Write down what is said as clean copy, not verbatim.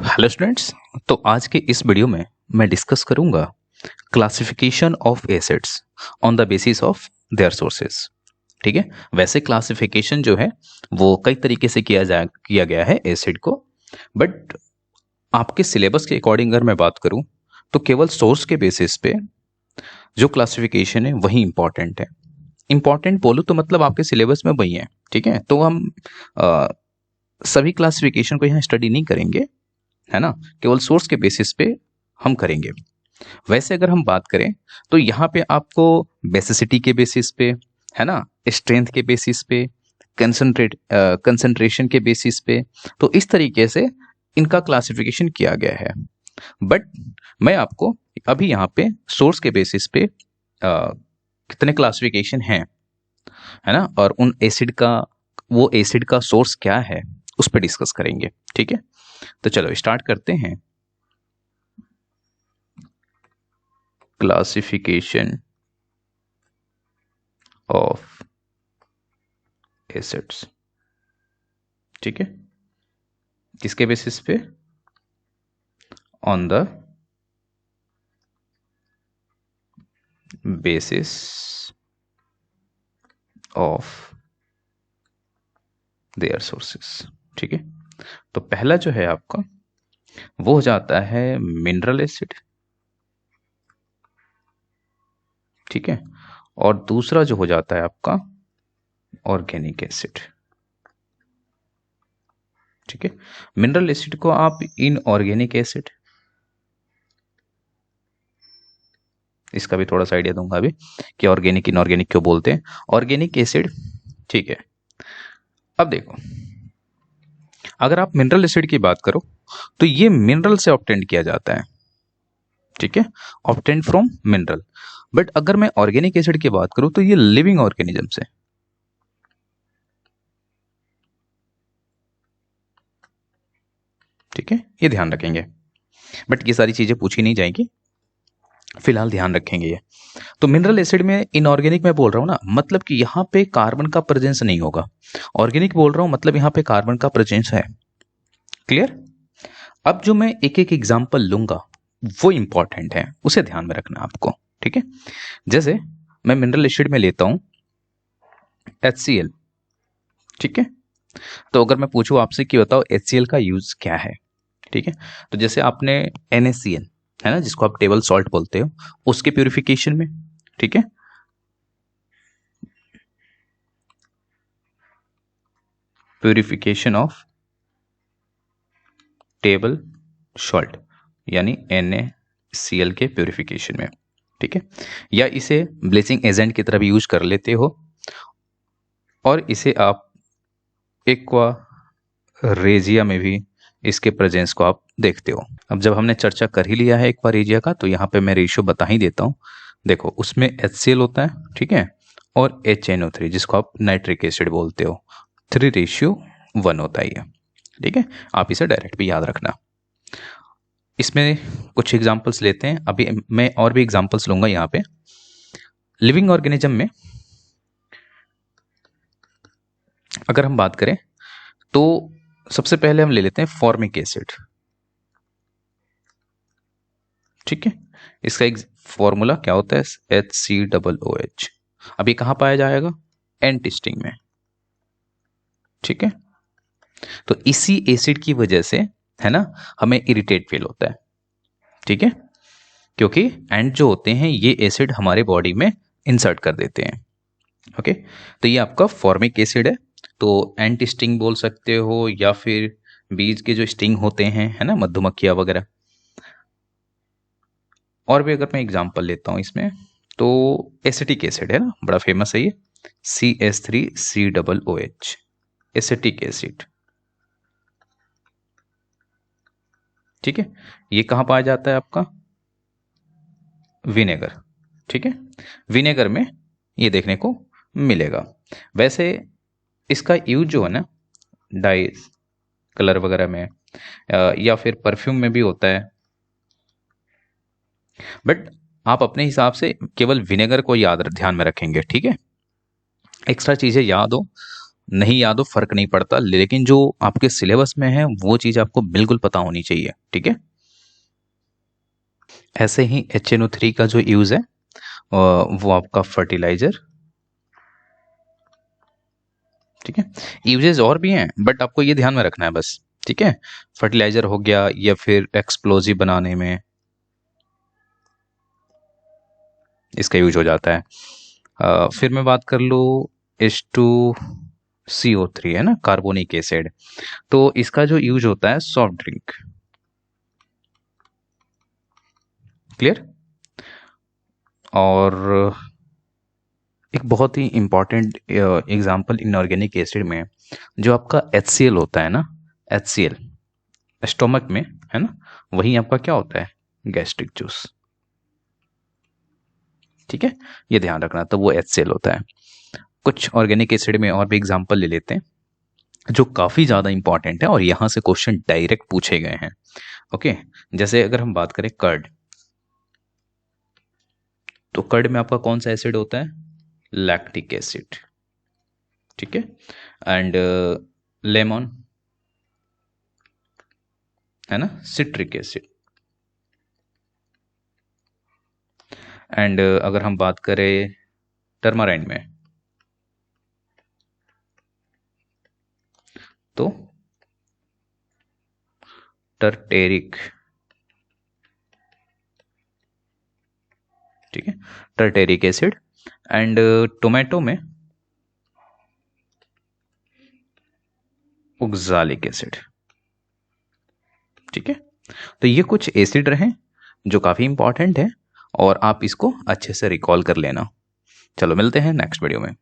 Hello students. तो आज के इस वीडियो में मैं डिस्कस करूंगा classification of acids on the basis of their sources. ठीक है, वैसे क्लासिफिकेशन जो है वो कई तरीके से किया गया है एसिड को, बट आपके सिलेबस के अकॉर्डिंग अगर मैं बात करूं तो केवल सोर्स के बेसिस पे जो क्लासिफिकेशन है वही इंपॉर्टेंट है। इंपॉर्टेंट बोलो तो मतलब आपके सिलेबस में वही है। ठीक है, तो हम अ, सभी क्लासिफिकेशन को यहाँ स्टडी नहीं करेंगे, है ना, केवल सोर्स के बेसिस पे हम करेंगे। वैसे अगर हम बात करें तो यहाँ पे आपको बेसिसिटी के बेसिस पे, है ना, स्ट्रेंथ के बेसिस पे, कंसंट्रेशन के बेसिस पे, तो इस तरीके से इनका क्लासिफिकेशन किया गया है। बट मैं आपको अभी यहाँ पे सोर्स के बेसिस पे कितने क्लासिफिकेशन हैं, है ना, और उन एसिड का, वो एसिड का सोर्स क्या है, उस पर डिस्कस करेंगे। ठीक है, तो चलो स्टार्ट करते हैं। Classification of acids. ठीक है, किसके बेसिस पे? On the basis of their sources. ठीक है, तो पहला जो है आपका वो हो जाता है मिनरल एसिड। ठीक है, और दूसरा जो हो जाता है आपका ऑर्गेनिक एसिड। ठीक है, मिनरल एसिड को आप इनऑर्गेनिक एसिड, इसका भी थोड़ा सा आइडिया दूंगा अभी कि ऑर्गेनिक इनऑर्गेनिक क्यों बोलते हैं। ऑर्गेनिक एसिड, ठीक है। अब देखो, अगर आप मिनरल एसिड की बात करो तो ये मिनरल से ऑब्टेन किया जाता है। ठीक है, ऑब्टेन फ्रॉम मिनरल। बट अगर मैं ऑर्गेनिक एसिड की बात करूं तो ये लिविंग ऑर्गेनिज्म से। ठीक है, ये ध्यान रखेंगे, बट ये सारी चीजें पूछी नहीं जाएंगी, फिलहाल ध्यान रखेंगे ये। तो मिनरल एसिड में, इनऑर्गेनिक में बोल रहा हूं ना, मतलब कि यहां पे कार्बन का प्रेजेंस नहीं होगा। ऑर्गेनिक बोल रहा हूं मतलब यहां पे कार्बन का प्रेजेंस है। क्लियर? अब जो मैं एक एक एग्जांपल लूंगा वो इंपॉर्टेंट है, उसे ध्यान में रखना आपको। ठीक है, जैसे मैं मिनरल एसिड में लेता हूं HCl। ठीक है, तो अगर मैं पूछूं आपसे कि बताओ HCl का यूज क्या है, ठीक है, तो जैसे आपने NaCl, है ना, जिसको आप टेबल सॉल्ट बोलते हो, उसके प्यूरिफिकेशन में, ठीक है, प्यूरिफिकेशन ऑफ टेबल सॉल्ट यानी NaCl के प्यूरिफिकेशन में, ठीक है, या इसे ब्लीचिंग एजेंट की तरह भी यूज कर लेते हो, और इसे आप एक्वा रेजिया में भी इसके प्रेजेंस को आप देखते हो। अब जब हमने चर्चा कर ही लिया है एक्वा रेजिया का, तो यहाँ पे मैं रेशियो बता ही देता हूँ। देखो, उसमें HCl होता है, ठीक है, और HNO3 जिसको आप नाइट्रिक एसिड बोलते हो, 3:1 होता है ये। ठीक है, आप इसे डायरेक्ट भी याद रखना। इसमें कुछ एग्जांपल्स लेते हैं, अभी मैं और भी एग्जांपल्स लूंगा यहाँ पे। लिविंग ऑर्गेनिज्म में अगर हम बात करें तो सबसे पहले हम ले लेते हैं फॉर्मिक एसिड। ठीक है, इसका एक फॉर्मूला क्या होता है? HCOOH। अब ये कहां पाया जाएगा? एंटिस्टिंग में। ठीक है, तो इसी एसिड की वजह से, है ना, हमें इरिटेट फील होता है। ठीक है, क्योंकि एंड जो होते हैं ये एसिड हमारे बॉडी में इंसर्ट कर देते हैं। ओके, तो ये आपका फॉर्मिक एसिड है। तो एंटी स्टिंग बोल सकते हो, या फिर बीज के जो स्टिंग होते हैं, है ना, मधुमक्खियां वगैरह। और भी अगर मैं एग्जांपल लेता हूं इसमें, तो एसिटिक एसिड है ना, बड़ा फेमस है ये, CH3COOH, एसिटिक एसिड। ठीक है, ये कहां पाया जाता है? आपका विनेगर। ठीक है, विनेगर में ये देखने को मिलेगा। वैसे इसका यूज जो है ना, डाई कलर वगैरह में, या फिर परफ्यूम में भी होता है, बट आप अपने हिसाब से केवल विनेगर को याद ध्यान में रखेंगे। ठीक है, एक्स्ट्रा चीजें याद हो नहीं याद हो फर्क नहीं पड़ता, लेकिन जो आपके सिलेबस में है वो चीज आपको बिल्कुल पता होनी चाहिए, ठीक है। ऐसे ही HNO3 का जो यूज है वो आपका फर्टिलाइजर, ठीक है। यूजेज और भी हैं बट आपको ये ध्यान में रखना है बस, ठीक है। फर्टिलाइजर हो गया, या फिर एक्सप्लोजिव बनाने में इसका यूज हो जाता है। फिर मैं बात कर लूँ H2CO3 है ना, कार्बोनिक एसिड, तो इसका जो यूज होता है सॉफ्ट ड्रिंक, क्लियर। और एक बहुत ही इंपॉर्टेंट एग्जांपल इनऑर्गेनिक एसिड में जो आपका HCl होता है ना, HCl स्टोमक में है ना, वही आपका क्या होता है, गैस्ट्रिक जूस, ठीक है। ये ध्यान रखना, तो वो HCl होता है। कुछ ऑर्गेनिक एसिड में और भी एग्जांपल ले लेते हैं जो काफी ज्यादा इंपॉर्टेंट है और यहां से क्वेश्चन डायरेक्ट पूछे गए हैं, ओके। जैसे अगर हम बात करें कर्ड, तो कर्ड में आपका कौन सा एसिड होता है, लैक्टिक एसिड, ठीक है। एंड लेमन है ना, सिट्रिक एसिड। एंड अगर हम बात करें टर्मराइन में, तो टर्टेरिक, ठीक है, टर्टेरिक एसिड। एंड टोमेटो में ओक्सालिक एसिड, ठीक है। तो ये कुछ एसिड रहे जो काफी इंपॉर्टेंट है और आप इसको अच्छे से रिकॉल कर लेना। चलो मिलते हैं नेक्स्ट वीडियो में।